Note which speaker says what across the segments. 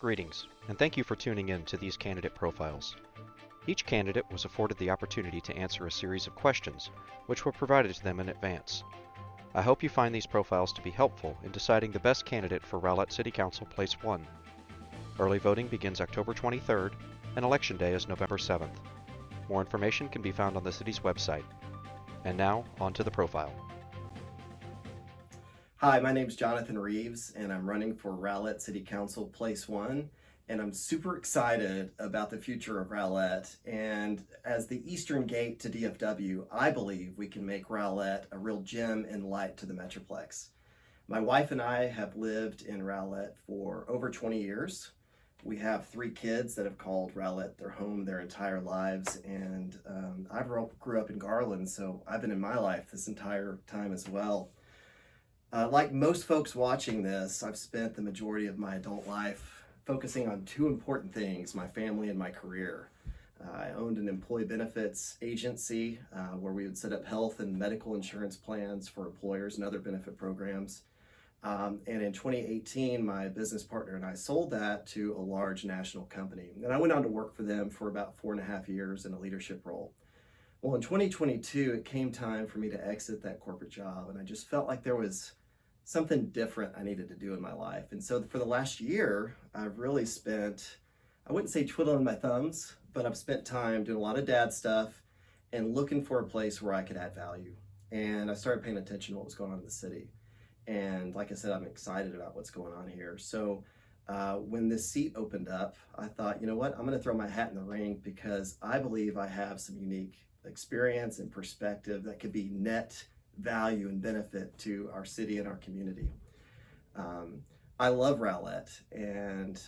Speaker 1: Greetings, and thank you for tuning in to these candidate profiles. Each candidate was afforded the opportunity to answer a series of questions, which were provided to them in advance. I hope you find these profiles to be helpful in deciding the best candidate for Rowlett City Council Place 1. Early voting begins October 23rd, and Election Day is November 7th. More information can be found on the city's website. And now, on to the profile.
Speaker 2: Hi, my name is Jonathan Reaves, and I'm running for Rowlett City Council Place 1, and I'm super excited about the future of Rowlett. And as the eastern gate to DFW, I believe we can make Rowlett a real gem and light to the Metroplex. My wife and I have lived in Rowlett for over 20 years. We have 3 kids that have called Rowlett their home their entire lives, and I grew up in Garland, so I've been in my life this entire time as well. Like most folks watching this, I've spent the majority of my adult life focusing on 2 important things: my family and my career. I owned an employee benefits agency where we would set up health and medical insurance plans for employers and other benefit programs. And in 2018, my business partner and I sold that to a large national company. And I went on to work for them for about 4.5 years in a leadership role. Well, in 2022, it came time for me to exit that corporate job, and I just felt like there was something different I needed to do in my life. And so for the last year, I've really spent, I wouldn't say twiddling my thumbs, but I've spent time doing a lot of dad stuff and looking for a place where I could add value. And I started paying attention to what was going on in the city. And like I said, I'm excited about what's going on here. So when this seat opened up, I thought, you know what, I'm going to throw my hat in the ring because I believe I have some unique experience and perspective that could be net value and benefit to our city and our community. I love Rowlett, and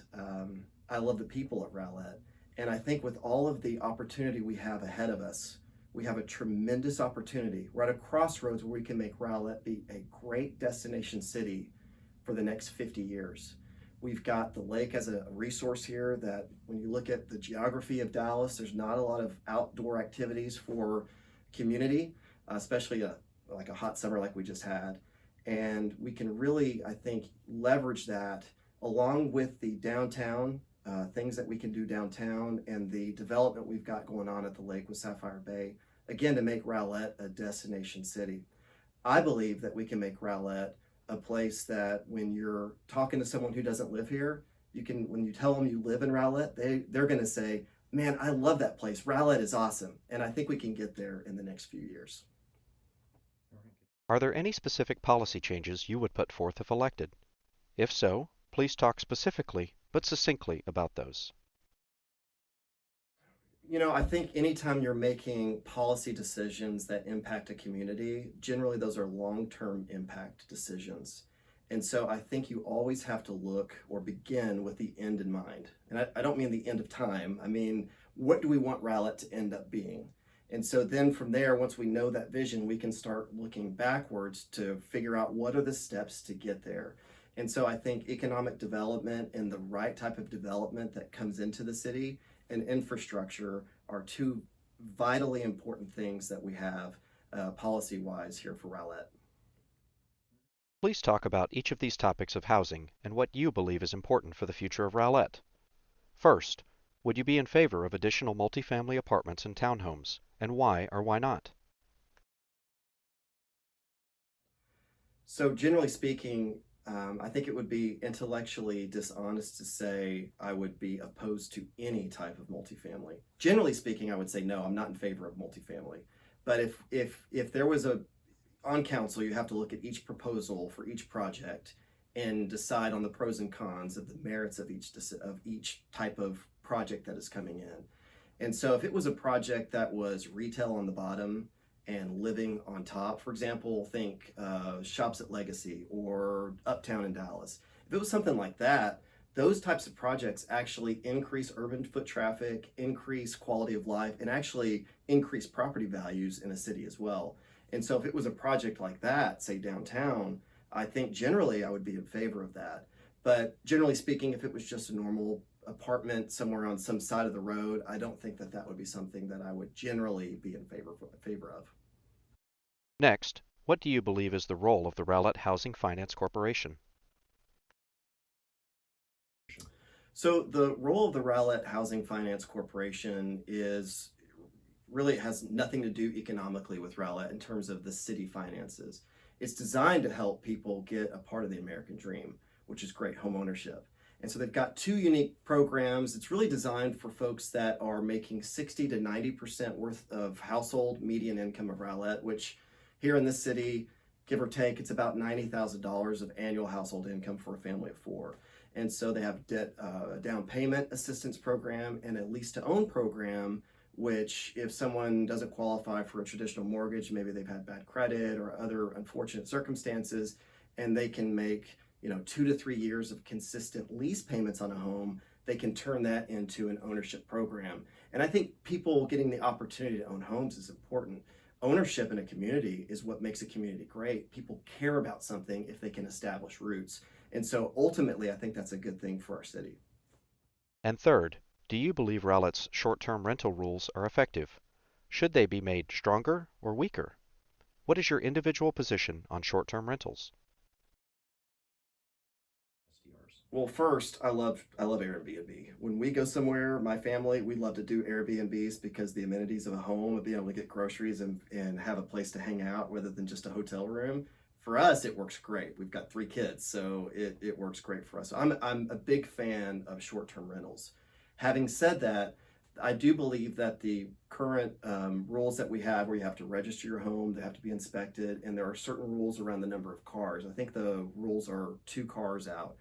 Speaker 2: I love the people at Rowlett. And I think with all of the opportunity we have ahead of us, we have a tremendous opportunity. We're at a crossroads where we can make Rowlett be a great destination city for the next 50 years. We've got the lake as a resource here that when you look at the geography of Dallas, there's not a lot of outdoor activities for community, especially like a hot summer like we just had. And we can really, I think, leverage that along with the downtown, things that we can do downtown and the development we've got going on at the lake with Sapphire Bay, again, to make Rowlett a destination city. I believe that we can make Rowlett a place that when you're talking to someone who doesn't live here, you can, when you tell them you live in Rowlett, they're going to say, man, I love that place. Rowlett is awesome. And I think we can get there in the next few years.
Speaker 1: Are there any specific policy changes you would put forth if elected? If so, please talk specifically but succinctly about those.
Speaker 2: You know, I think anytime you're making policy decisions that impact a community, generally those are long-term impact decisions. And so I think you always have to look or begin with the end in mind. And I don't mean the end of time. I mean, what do we want Rowlett to end up being? And so then from there, once we know that vision, we can start looking backwards to figure out what are the steps to get there. And so I think economic development and the right type of development that comes into the city and infrastructure are 2 vitally important things that we have policy-wise here for Rowlett.
Speaker 1: Please talk about each of these topics of housing and what you believe is important for the future of Rowlett. First, would you be in favor of additional multifamily apartments and townhomes, and why or why not?
Speaker 2: So generally speaking, I think it would be intellectually dishonest to say I would be opposed to any type of multifamily. Generally speaking, I would say no, I'm not in favor of multifamily. But if there was on council, you have to look at each proposal for each project and decide on the pros and cons of the merits of each type of project that is coming in. And so if it was a project that was retail on the bottom and living on top, for example, think Shops at Legacy or Uptown in Dallas. If it was something like that, those types of projects actually increase urban foot traffic, increase quality of life, and actually increase property values in a city as well. And so if it was a project like that, say downtown, I think generally I would be in favor of that. But generally speaking, if it was just a normal apartment somewhere on some side of the road, I don't think that would be something that I would generally be in favor of.
Speaker 1: Next, what do you believe is the role of the Rowlett Housing Finance Corporation?
Speaker 2: So the role of the Rowlett Housing Finance Corporation is really has nothing to do economically with Rowlett in terms of the city finances. It's designed to help people get a part of the American dream, which is great home ownership. And so they've got two unique programs. It's really designed for folks that are making 60 to 90% worth of household median income of Rowlett, which here in this city, give or take, it's about $90,000 of annual household income for a family of four. And so they have a down payment assistance program and a lease to own program, which if someone doesn't qualify for a traditional mortgage, maybe they've had bad credit or other unfortunate circumstances, and they can make 2 to 3 years of consistent lease payments on a home, they can turn that into an ownership program. And I think people getting the opportunity to own homes is important. Ownership in a community is what makes a community great. People care about something if they can establish roots. And so ultimately, I think that's a good thing for our city.
Speaker 1: And third, do you believe Rowlett's short-term rental rules are effective? Should they be made stronger or weaker? What is your individual position on short-term rentals?
Speaker 2: Well, first, I love Airbnb. When we go somewhere, my family, we love to do Airbnbs because the amenities of a home, of being able to get groceries and have a place to hang out rather than just a hotel room. For us, it works great. We've got 3 kids, so it works great for us. So I'm a big fan of short-term rentals. Having said that, I do believe that the current rules that we have, where you have to register your home, they have to be inspected, and there are certain rules around the number of cars. I think the rules are 2 cars out.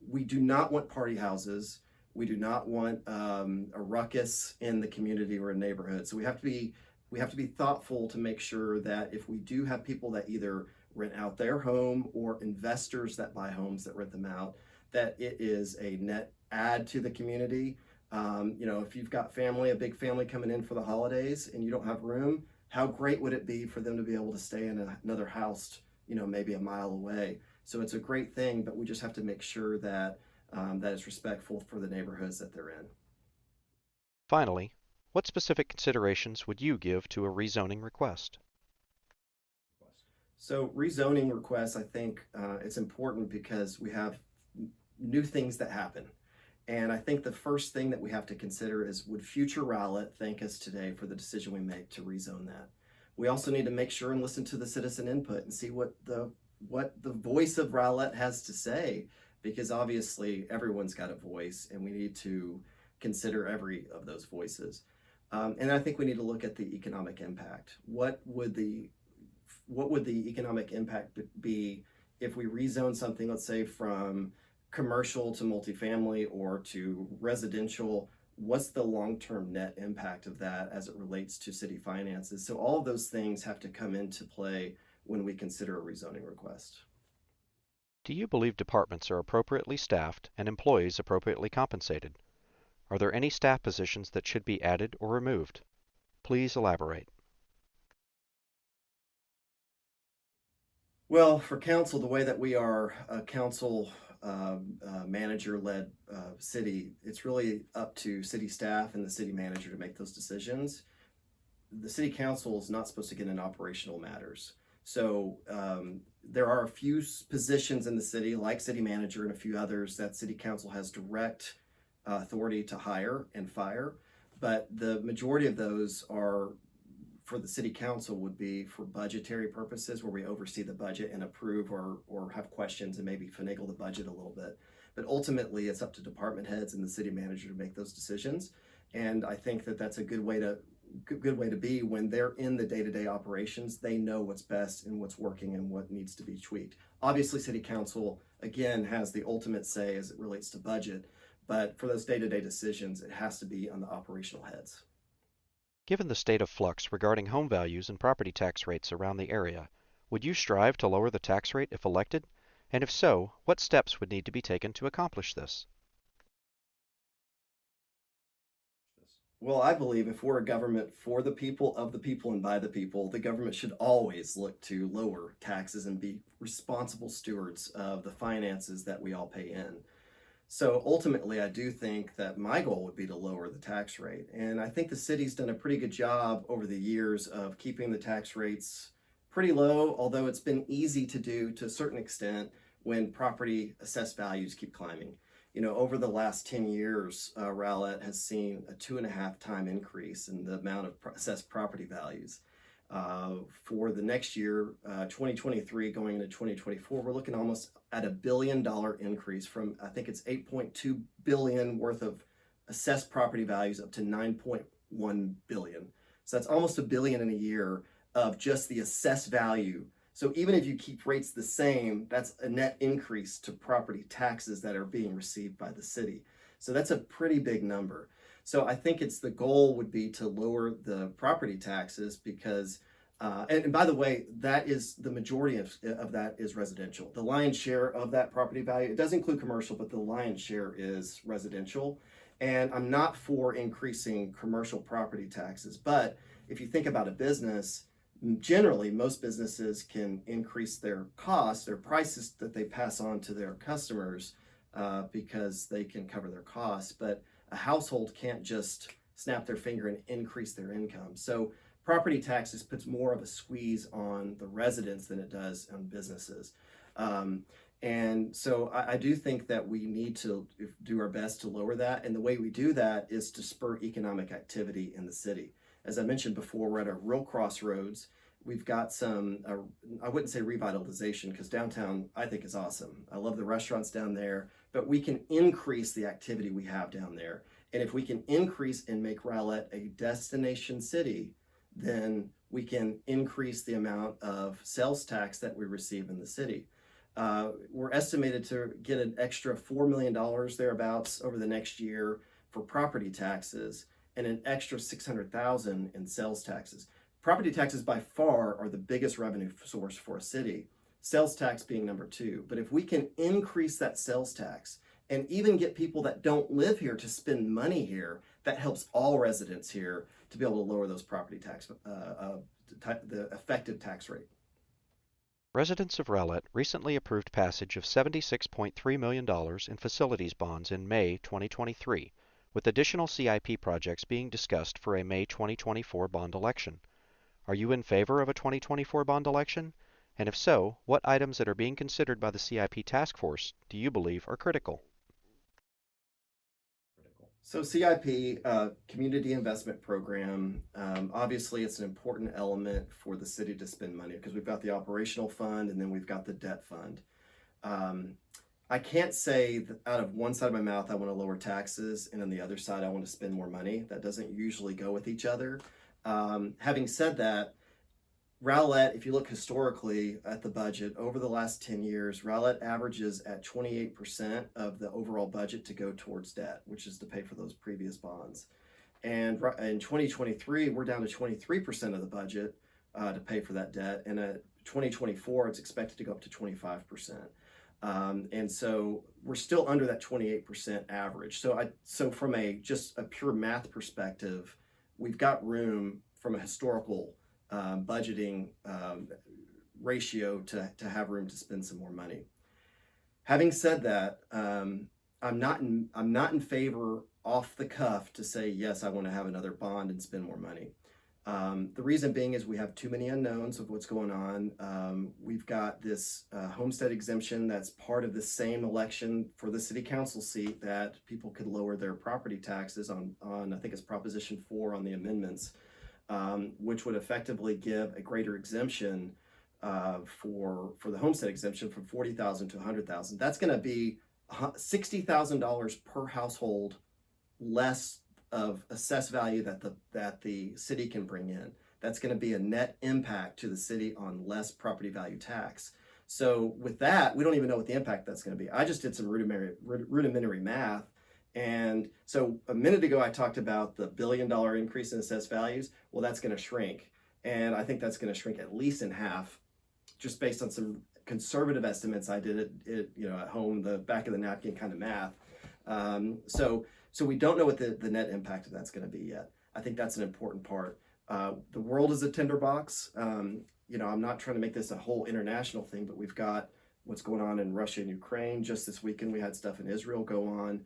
Speaker 2: We do not want party houses. We do not want a ruckus in the community or a neighborhood. So we have to be thoughtful to make sure that if we do have people that either rent out their home or investors that buy homes that rent them out, that it is a net add to the community. If you've got family, a big family coming in for the holidays and you don't have room, how great would it be for them to be able to stay in another house, maybe a mile away? So it's a great thing, but we just have to make sure that that is respectful for the neighborhoods that they're in.
Speaker 1: Finally, what specific considerations would you give to a rezoning request?
Speaker 2: So rezoning requests, I think it's important because we have new things that happen. And I think the first thing that we have to consider is, would future Rowlett thank us today for the decision we make to rezone that? We also need to make sure and listen to the citizen input and see what the voice of Rowlett has to say, because obviously everyone's got a voice and we need to consider every of those voices. And I think we need to look at the economic impact. What would the economic impact be if we rezone something, let's say from commercial to multifamily or to residential? What's the long-term net impact of that as it relates to city finances? So all of those things have to come into play when we consider a rezoning request.
Speaker 1: Do you believe departments are appropriately staffed and employees appropriately compensated? Are there any staff positions that should be added or removed? Please elaborate.
Speaker 2: Well, for council, the way that we are a council manager-led city, it's really up to city staff and the city manager to make those decisions. The city council is not supposed to get in operational matters. So there are a few positions in the city, like city manager and a few others, that city council has direct authority to hire and fire. But the majority of those are for the city council would be for budgetary purposes, where we oversee the budget and approve or have questions and maybe finagle the budget a little bit. But ultimately, it's up to department heads and the city manager to make those decisions. And I think that that's a good way to be when they're in the day-to-day operations. They know what's best and what's working and what needs to be tweaked. Obviously, city council again has the ultimate say as it relates to budget, but for those day-to-day decisions, it has to be on the operational heads.
Speaker 1: Given the state of flux regarding home values and property tax rates around the area, would you strive to lower the tax rate if elected? And if so, what steps would need to be taken to accomplish this?
Speaker 2: Well, I believe if we're a government for the people, of the people, and by the people, the government should always look to lower taxes and be responsible stewards of the finances that we all pay in. So ultimately, I do think that my goal would be to lower the tax rate. And I think the city's done a pretty good job over the years of keeping the tax rates pretty low, although it's been easy to do to a certain extent when property assessed values keep climbing. over the last 10 years, Rowlett has seen a 2.5 time increase in the amount of assessed property values. For the next year, 2023 going into 2024, we're looking almost at $1 billion increase from, I think it's 8.2 billion worth of assessed property values up to 9.1 billion. So that's almost $1 billion in a year of just the assessed value. So even if you keep rates the same, that's a net increase to property taxes that are being received by the city. So that's a pretty big number. So I think the goal would be to lower the property taxes because, and by the way, that is the majority of that is residential. The lion's share of that property value, it does include commercial, but the lion's share is residential. And I'm not for increasing commercial property taxes, but if you think about a business, generally most businesses can increase their costs, their prices that they pass on to their customers because they can cover their costs, but a household can't just snap their finger and increase their income. So property taxes puts more of a squeeze on the residents than it does on businesses. And so I do think that we need to do our best to lower that. And the way we do that is to spur economic activity in the city. As I mentioned before, we're at a real crossroads. We've got some, I wouldn't say revitalization because downtown I think is awesome. I love the restaurants down there, but we can increase the activity we have down there. And if we can increase and make Rowlett a destination city, then we can increase the amount of sales tax that we receive in the city. We're estimated to get an extra $4 million thereabouts over the next year for property taxes and an extra $600,000 in sales taxes. Property taxes by far are the biggest revenue source for a city, sales tax being number two. But if we can increase that sales tax and even get people that don't live here to spend money here, that helps all residents here to be able to lower those property tax, the effective tax rate.
Speaker 1: Residents of Rowlett recently approved passage of $76.3 million in facilities bonds in May 2023, with additional CIP projects being discussed for a May 2024 bond election. Are you in favor of a 2024 bond election? And if so, what items that are being considered by the CIP task force do you believe are critical?
Speaker 2: So CIP, Community Investment Program, obviously it's an important element for the city to spend money because we've got the operational fund and then we've got the debt fund. I can't say that out of one side of my mouth I want to lower taxes and on the other side I want to spend more money. That doesn't usually go with each other. Having said that, Rowlett, if you look historically at the budget over the last 10 years, Rowlett averages at 28% of the overall budget to go towards debt, which is to pay for those previous bonds. And in 2023, we're down to 23% of the budget to pay for that debt. And at 2024, it's expected to go up to 25%. And so we're still under that 28% average. So from just a pure math perspective, we've got room from a historical budgeting ratio to have room to spend some more money. Having said that, I'm not in favor off the cuff to say yes, I want to have another bond and spend more money. The reason being is we have too many unknowns of what's going on. We've got this homestead exemption that's part of the same election for the city council seat that people could lower their property taxes on I think it's Proposition 4 on the amendments. Which would effectively give a greater exemption for the homestead exemption from $40,000 to $100,000. That's going to be $60,000 per household less of assessed value that the city can bring in. That's going to be a net impact to the city on less property value tax. So with that, we don't even know what the impact that's going to be. I just did some rudimentary math. And so a minute ago, I talked about the $1 billion increase in assessed values. Well, that's going to shrink. And I think that's going to shrink at least in half, just based on some conservative estimates I did at home, the back of the napkin kind of math. So we don't know what the net impact of that's going to be yet. I think that's an important part. The world is a tinderbox. I'm not trying to make this a whole international thing, but we've got what's going on in Russia and Ukraine. Just this weekend, we had stuff in Israel go on.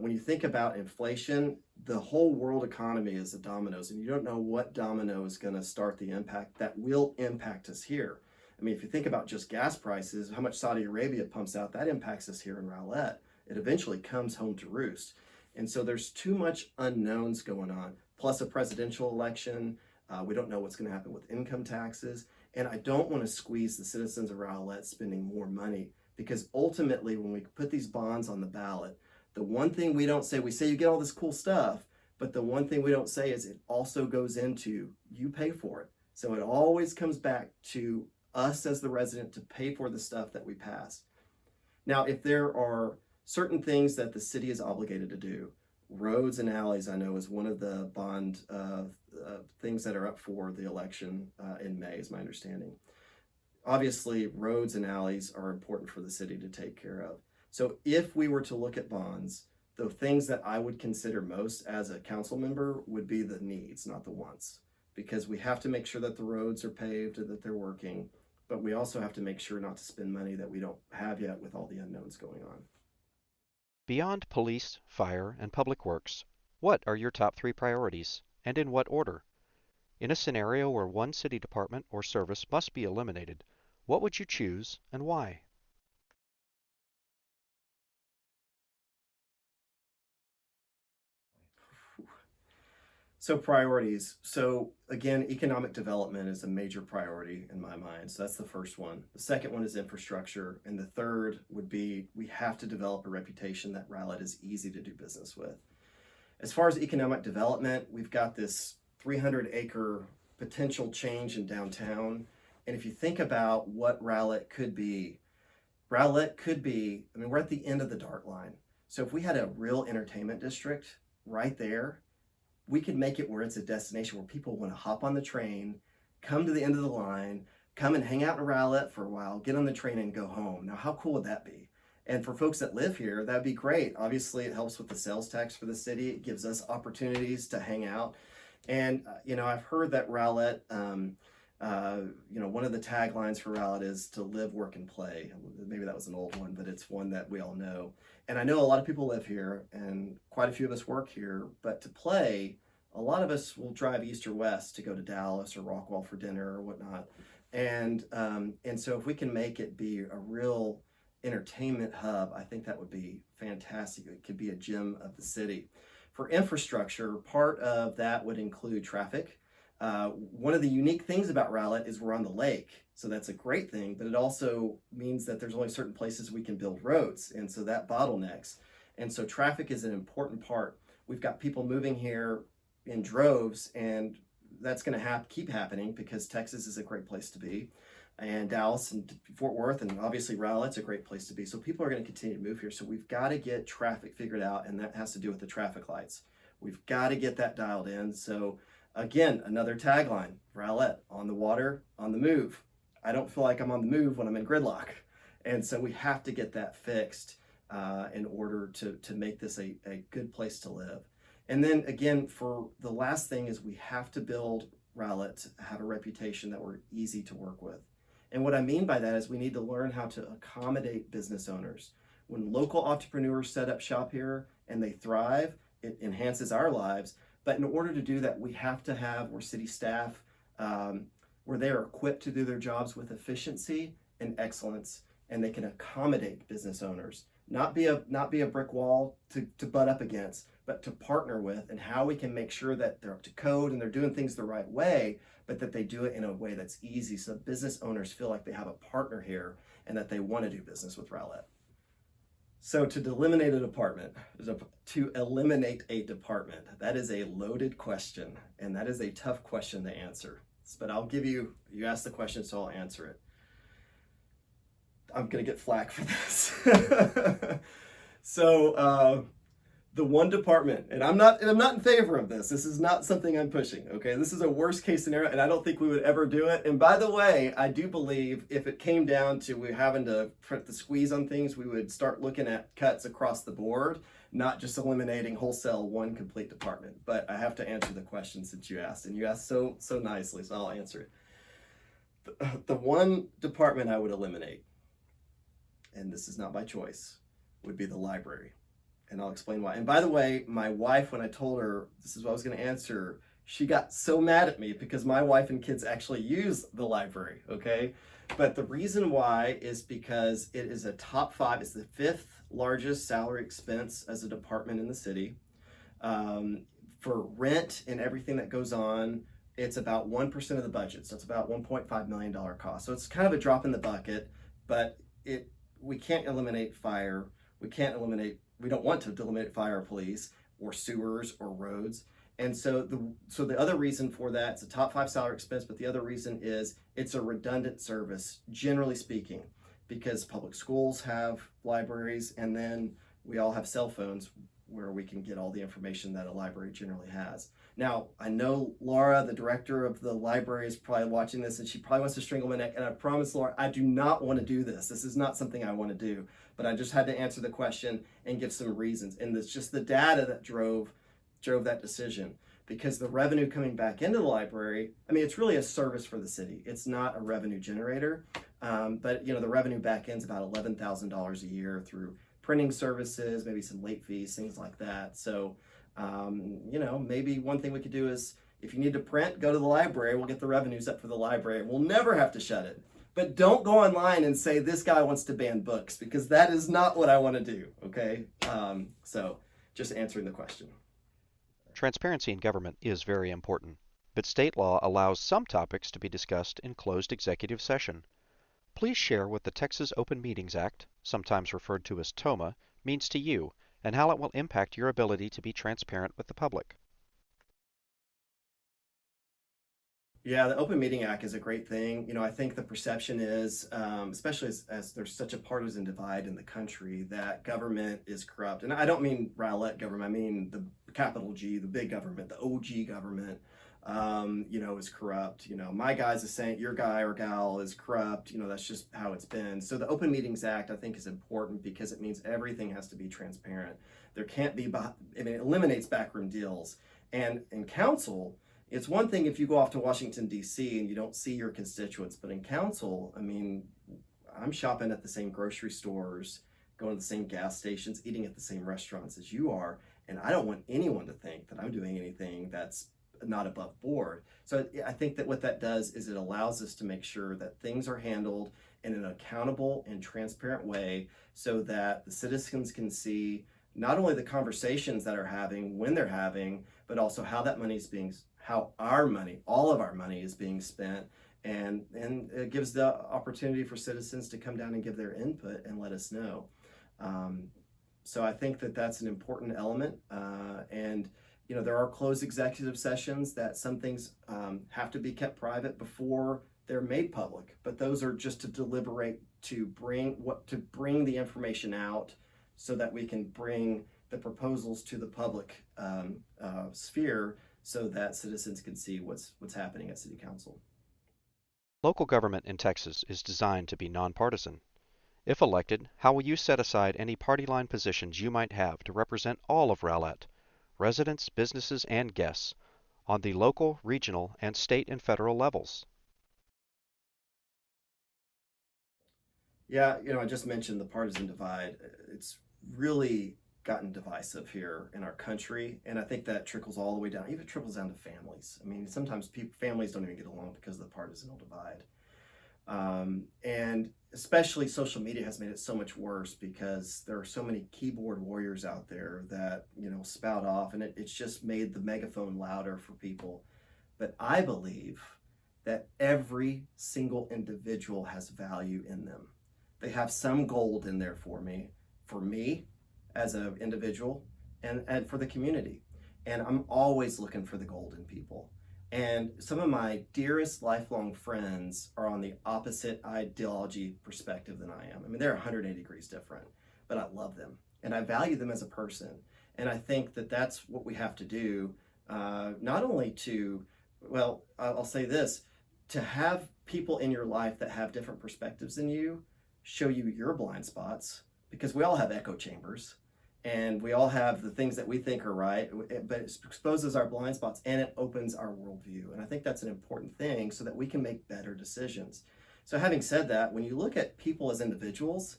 Speaker 2: When you think about inflation, the whole world economy is the dominoes, and you don't know what domino is going to start the impact that will impact us here. I mean, if you think about just gas prices, how much Saudi Arabia pumps out, that impacts us here in Rowlett. it eventually comes home to roost. And so there's too much unknowns going on, plus a presidential election. We don't know what's going to happen with income taxes. And I don't want to squeeze the citizens of Rowlett spending more money, because ultimately when we put these bonds on the ballot, the one thing we don't say, we say you get all this cool stuff, but the one thing we don't say is it also goes into you pay for it. So it always comes back to us as the resident to pay for the stuff that we pass. Now, if there are certain things that the city is obligated to do, roads and alleys, I know, is one of the bond things that are up for the election in May, is my understanding. Obviously, roads and alleys are important for the city to take care of. So if we were to look at bonds, the things that I would consider most as a council member would be the needs, not the wants, because we have to make sure that the roads are paved and that they're working, but we also have to make sure not to spend money that we don't have yet with all the unknowns going on.
Speaker 1: Beyond police, fire, and public works, what are your top 3 priorities, and in what order? In a scenario where one city department or service must be eliminated, what would you choose and why?
Speaker 2: So priorities. So again, economic development is a major priority in my mind. So that's the first one. The second one is infrastructure. And the third would be, we have to develop a reputation that Rowlett is easy to do business with. As far as economic development, we've got this 300-acre potential change in downtown. And if you think about what Rowlett could be, I mean, we're at the end of the Dart line. So if we had a real entertainment district right there, we could make it where it's a destination where people want to hop on the train, come to the end of the line, come and hang out in Rowlett for a while, get on the train and go home. Now, how cool would that be? And for folks that live here, that'd be great. Obviously, it helps with the sales tax for the city. It gives us opportunities to hang out. And, I've heard that Rowlett, one of the taglines for Rowlett is to live, work, and play. Maybe that was an old one, but it's one that we all know. And I know a lot of people live here, and quite a few of us work here, but to play, a lot of us will drive east or west to go to Dallas or Rockwall for dinner or whatnot. And so if we can make it be a real entertainment hub, I think that would be fantastic. It could be a gem of the city. For infrastructure, part of that would include traffic. One of the unique things about Rowlett is we're on the lake, so that's a great thing, but it also means that there's only certain places we can build roads, and so that bottlenecks. And so traffic is an important part. We've got people moving here in droves, and that's going to keep happening because Texas is a great place to be, and Dallas and Fort Worth, and obviously Rowlett's a great place to be. So people are going to continue to move here. So we've got to get traffic figured out, and that has to do with the traffic lights. We've got to get that dialed in. So again, another tagline, Rowlett, on the water, on the move. I don't feel like I'm on the move when I'm in gridlock. And so we have to get that fixed in order to make this a good place to live. And then again, for the last thing is we have to build Rowlett to have a reputation that we're easy to work with. And what I mean by that is we need to learn how to accommodate business owners. When local entrepreneurs set up shop here and they thrive, it enhances our lives. But in order to do that, we have to have where city staff, where they are equipped to do their jobs with efficiency and excellence, and they can accommodate business owners. Not be a brick wall to butt up against, but to partner with, and how we can make sure that they're up to code and they're doing things the right way, but that they do it in a way that's easy so business owners feel like they have a partner here and that they want to do business with Rowlett. So to eliminate a department, that is a loaded question, and that is a tough question to answer. But I'll give you asked the question, so I'll answer it. I'm gonna get flack for this. So the one department, and I'm not in favor of this. This is not something I'm pushing, okay? This is a worst case scenario, and I don't think we would ever do it. And by the way, I do believe if it came down to we having to put the squeeze on things, we would start looking at cuts across the board, not just eliminating wholesale one complete department. But I have to answer the question since you asked, and you asked so nicely, so I'll answer it. The one department I would eliminate, and this is not by choice, would be the library. And I'll explain why. And by the way, my wife, when I told her this is what I was going to answer, she got so mad at me because my wife and kids actually use the library, okay? But the reason why is because it is a top 5, it's the 5th largest salary expense as a department in the city. Um, for rent and everything that goes on, it's about 1% of the budget. So it's about $1.5 million cost. So it's kind of a drop in the bucket, but we can't eliminate fire. We don't want to eliminate fire or police or sewers or roads. And so the other reason for that, it's a top 5 salary expense, but the other reason is it's a redundant service, generally speaking, because public schools have libraries, and then we all have cell phones where we can get all the information that a library generally has. Now, I know Laura, the director of the library, is probably watching this, and she probably wants to strangle my neck. And I promise, Laura, I do not want to do this. This is not something I want to do. But I just had to answer the question and give some reasons. And it's just the data that drove that decision. Because the revenue coming back into the library, I mean, it's really a service for the city. It's not a revenue generator. But the revenue back end's about $11,000 a year through printing services, maybe some late fees, things like that. So, maybe one thing we could do is, if you need to print, go to the library. We'll get the revenues up for the library. We'll never have to shut it. But don't go online and say, this guy wants to ban books, because that is not what I want to do, okay? So just answering the question.
Speaker 1: Transparency in government is very important, but state law allows some topics to be discussed in closed executive session. Please share what the Texas Open Meetings Act, sometimes referred to as TOMA, means to you and how it will impact your ability to be transparent with the public.
Speaker 2: Yeah, the Open Meeting Act is a great thing. I think the perception is, especially as there's such a partisan divide in the country, that government is corrupt. And I don't mean Rowlett government, I mean the capital G, the big government, the OG government, is corrupt. My guy's a saint, your guy or gal is corrupt. That's just how it's been. So the Open Meetings Act, I think, is important because it means everything has to be transparent. There can't be, it eliminates backroom deals. And in council, it's one thing if you go off to Washington, D.C. and you don't see your constituents, but in council, I'm shopping at the same grocery stores, going to the same gas stations, eating at the same restaurants as you are, and I don't want anyone to think that I'm doing anything that's not above board. So I think that what that does is it allows us to make sure that things are handled in an accountable and transparent way so that the citizens can see not only the conversations that are having, when they're having, but also how that money's being, how our money, all of our money is being spent. And it gives the opportunity for citizens to come down and give their input and let us know. So I think that that's an important element. And there are closed executive sessions that some things have to be kept private before they're made public. But those are just to deliberate, to bring the information out so that we can bring the proposals to the public sphere so that citizens can see what's happening at City Council.
Speaker 1: Local government in Texas is designed to be nonpartisan. If elected, how will you set aside any party line positions you might have to represent all of Rowlett, residents, businesses, and guests, on the local, regional, and state and federal levels?
Speaker 2: Yeah, I just mentioned the partisan divide. It's really gotten divisive here in our country, and I think that trickles all the way down, even trickles down to families. Sometimes families don't even get along because of the partisan divide. And especially social media has made it so much worse because there are so many keyboard warriors out there that, spout off, and it's just made the megaphone louder for people. But I believe that every single individual has value in them. They have some gold in there for me as an individual, and for the community. And I'm always looking for the gold in people. And some of my dearest lifelong friends are on the opposite ideology perspective than I am. They're 180 degrees different, but I love them and I value them as a person. And I think that that's what we have to do, not only I'll say this, to have people in your life that have different perspectives than you show you your blind spots, because we all have echo chambers. And we all have the things that we think are right, but it exposes our blind spots and it opens our worldview. And I think that's an important thing so that we can make better decisions. So having said that, when you look at people as individuals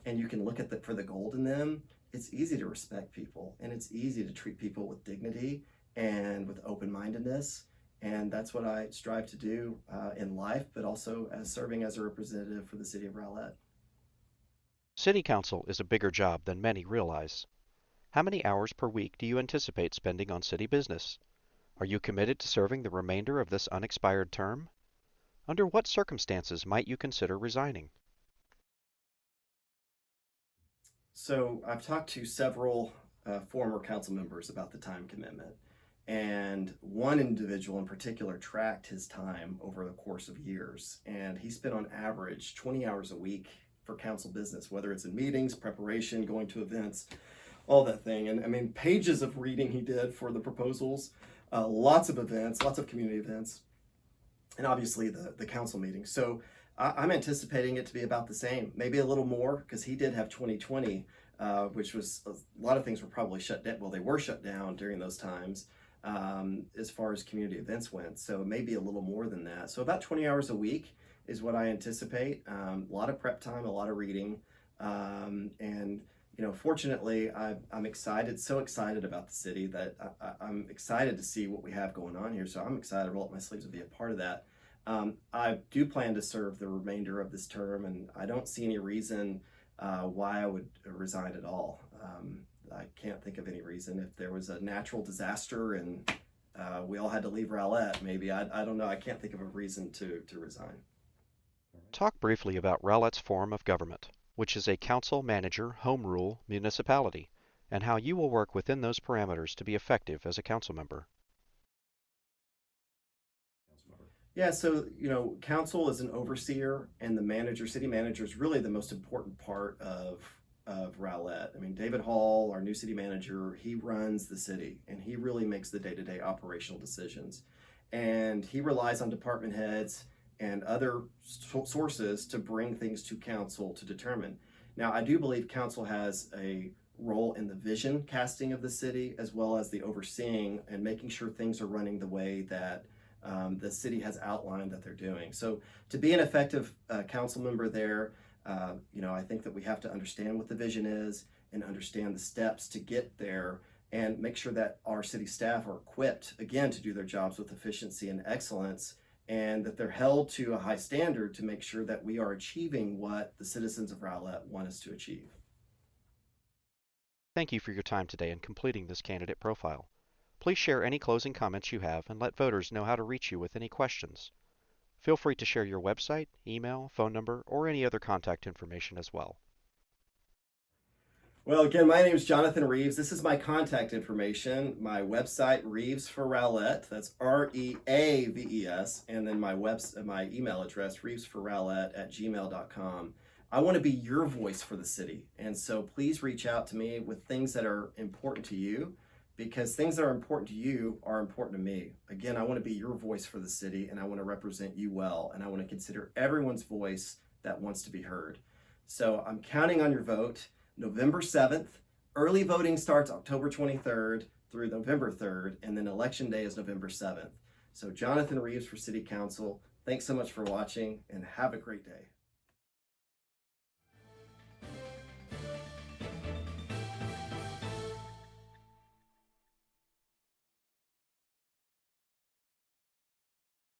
Speaker 2: and you can look at for the gold in them, it's easy to respect people and it's easy to treat people with dignity and with open-mindedness. And that's what I strive to do in life, but also as serving as a representative for the city of Rowlett.
Speaker 1: City Council is a bigger job than many realize. How many hours per week do you anticipate spending on city business? Are you committed to serving the remainder of this unexpired term? Under what circumstances might you consider resigning?
Speaker 2: So I've talked to several former council members about the time commitment. And one individual in particular tracked his time over the course of years. And he spent on average 20 hours a week for council business, whether it's in meetings, preparation, going to events, all that thing. And I mean, pages of reading he did for the proposals, lots of events, lots of community events, and obviously the council meetings. So I'm anticipating it to be about the same, maybe a little more, because he did have 2020, which was a lot of things were probably shut down. Well, they were shut down during those times as far as community events went. So maybe a little more than that. So about 20 hours a week is what I anticipate. A lot of prep time, a lot of reading, and fortunately, I'm excited, so excited about the city that I'm excited to see what we have going on here. So I'm excited to roll up my sleeves and be a part of that. I do plan to serve the remainder of this term, and I don't see any reason why I would resign at all. I can't think of any reason. If there was a natural disaster and we all had to leave Rowlett, maybe. I don't know. I can't think of a reason to resign.
Speaker 1: Talk briefly about Rowlett's form of government, which is a council-manager home rule municipality, and how you will work within those parameters to be effective as a council member.
Speaker 2: Yeah, so council is an overseer, and the manager, city manager, is really the most important part of Rowlett. I mean, David Hall, our new city manager, he runs the city, and he really makes the day-to-day operational decisions, and he relies on department heads and other sources to bring things to council to determine. Now, I do believe council has a role in the vision casting of the city, as well as the overseeing and making sure things are running the way that the city has outlined that they're doing. So to be an effective council member there, I think that we have to understand what the vision is and understand the steps to get there, and make sure that our city staff are equipped, again, to do their jobs with efficiency and excellence, and that they're held to a high standard to make sure that we are achieving what the citizens of Rowlett want us to achieve.
Speaker 1: Thank you for your time today in completing this candidate profile. Please share any closing comments you have and let voters know how to reach you with any questions. Feel free to share your website, email, phone number, or any other contact information as well.
Speaker 2: Well, again, my name is Jonathan Reaves. This is my contact information. My website, Reaves for Rowlett. That's Reaves, and then my email address, reevesforrowlett@gmail.com. I want to be your voice for the city, and so please reach out to me with things that are important to you, because things that are important to you are important to me. Again, I want to be your voice for the city, and I want to represent you well, and I want to consider everyone's voice that wants to be heard. So I'm counting on your vote. November 7th, early voting starts October 23rd through November 3rd, and then election day is November 7th. So Jonathan Reaves for City Council, thanks so much for watching, and have a great day.